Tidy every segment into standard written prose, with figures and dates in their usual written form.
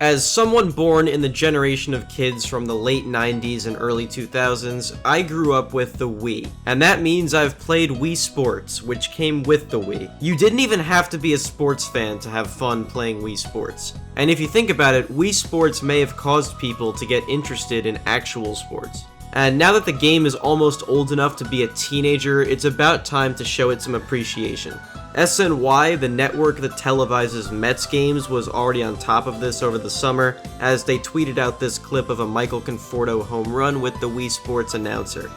As someone born in the generation of kids from the late 90s and early 2000s, I grew up with the Wii. And that means I've played Wii Sports, which came with the Wii. You didn't even have to be a sports fan to have fun playing Wii Sports. And if you think about it, Wii Sports may have caused people to get interested in actual sports. And now that the game is almost old enough to be a teenager, it's about time to show it some appreciation. SNY, the network that televises Mets games, was already on top of this over the summer, as they tweeted out this clip of a Michael Conforto home run with the Wii Sports announcer.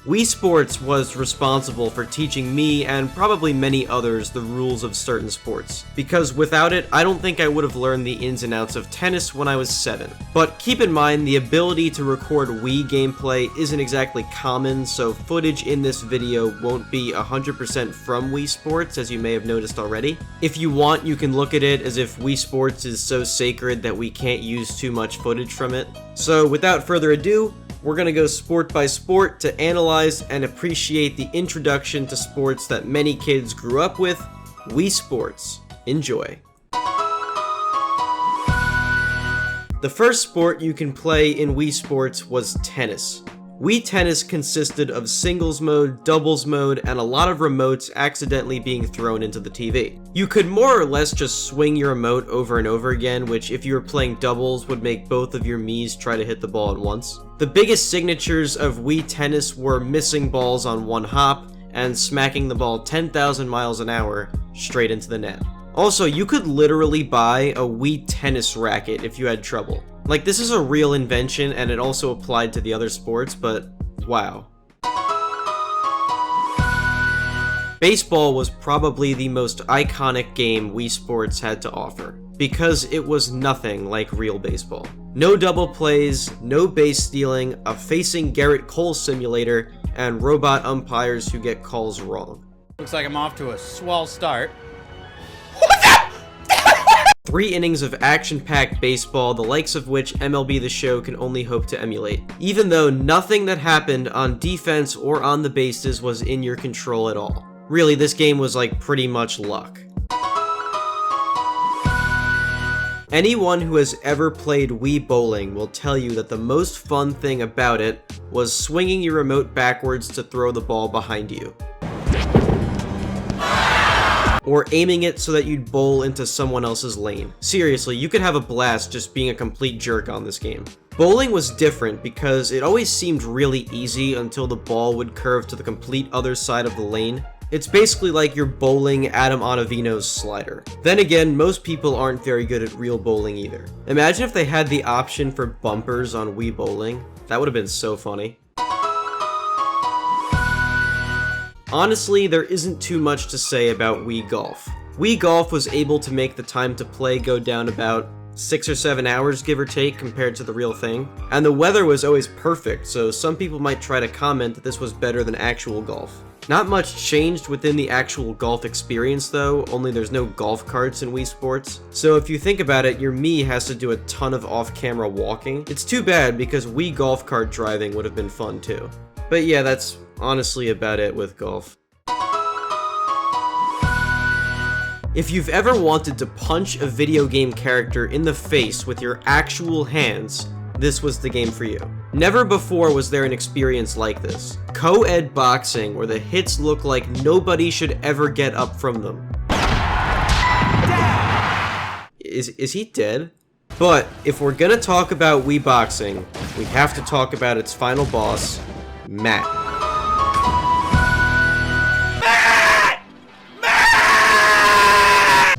Wii Sports was responsible for teaching me, and probably many others, the rules of certain sports. Because without it, I don't think I would have learned the ins and outs of tennis when I was 7. But keep in mind, the ability to record Wii gameplay isn't exactly common, so footage in this video won't be 100% from Wii Sports, as you may have noticed already. If you want, you can look at it as if Wii Sports is so sacred that we can't use too much footage from it. So without further ado, we're gonna go sport by sport to analyze and appreciate the introduction to sports that many kids grew up with, Wii Sports. Enjoy. The first sport you can play in Wii Sports was tennis. Wii Tennis consisted of singles mode, doubles mode, and a lot of remotes accidentally being thrown into the TV. You could more or less just swing your remote over and over again, which if you were playing doubles would make both of your Miis try to hit the ball at once. The biggest signatures of Wii Tennis were missing balls on one hop and smacking the ball 10,000 miles an hour straight into the net. Also, you could literally buy a Wii Tennis racket if you had trouble. Like, this is a real invention, and it also applied to the other sports, but wow. Baseball was probably the most iconic game Wii Sports had to offer, because it was nothing like real baseball. No double plays, no base stealing, a facing Garrett Cole simulator, and robot umpires who get calls wrong. Looks like I'm off to a swell start. 3 innings of action-packed baseball, the likes of which MLB The Show can only hope to emulate. Even though nothing that happened on defense or on the bases was in your control at all. Really, this game was like pretty much luck. Anyone who has ever played Wii Bowling will tell you that the most fun thing about it was swinging your remote backwards to throw the ball behind you. Or aiming it so that you'd bowl into someone else's lane. Seriously, you could have a blast just being a complete jerk on this game. Bowling was different because it always seemed really easy until the ball would curve to the complete other side of the lane. It's basically like you're bowling Adam Ottavino's slider. Then again, most people aren't very good at real bowling either. Imagine if they had the option for bumpers on Wii Bowling. That would have been so funny. Honestly, there isn't too much to say about Wii Golf. Wii Golf was able to make the time to play go down about 6 or 7 hours, give or take, compared to the real thing. And the weather was always perfect, so some people might try to comment that this was better than actual golf. Not much changed within the actual golf experience though, only there's no golf carts in Wii Sports. So if you think about it, your Mii has to do a ton of off-camera walking. It's too bad because Wii golf cart driving would have been fun too. But yeah, that's honestly about it with golf. If you've ever wanted to punch a video game character in the face with your actual hands, this was the game for you. Never before was there an experience like this. Co-ed boxing where the hits look like nobody should ever get up from them. Is he dead? But if we're gonna talk about Wii Boxing, we have to talk about its final boss, Matt.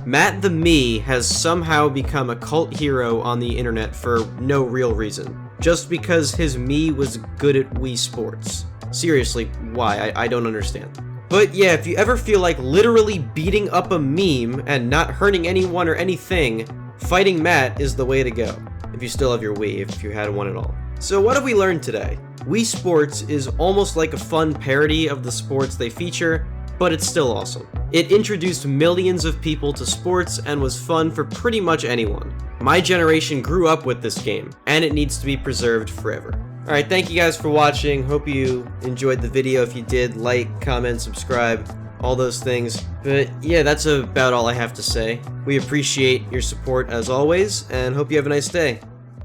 Matt the Mii has somehow become a cult hero on the internet for no real reason. Just because his Mii was good at Wii Sports. Seriously, why? I don't understand. But yeah, if you ever feel like literally beating up a meme and not hurting anyone or anything, fighting Matt is the way to go. If you still have your Wii, if you had one at all. So what have we learned today? Wii Sports is almost like a fun parody of the sports they feature, but it's still awesome. It introduced millions of people to sports and was fun for pretty much anyone. My generation grew up with this game, and it needs to be preserved forever. Alright, thank you guys for watching. Hope you enjoyed the video. If you did, like, comment, subscribe, all those things. But yeah, that's about all I have to say. We appreciate your support as always, and hope you have a nice day.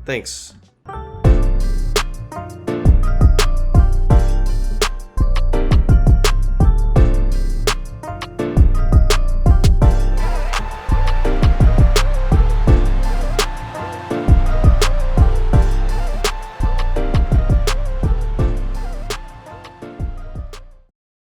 Thanks.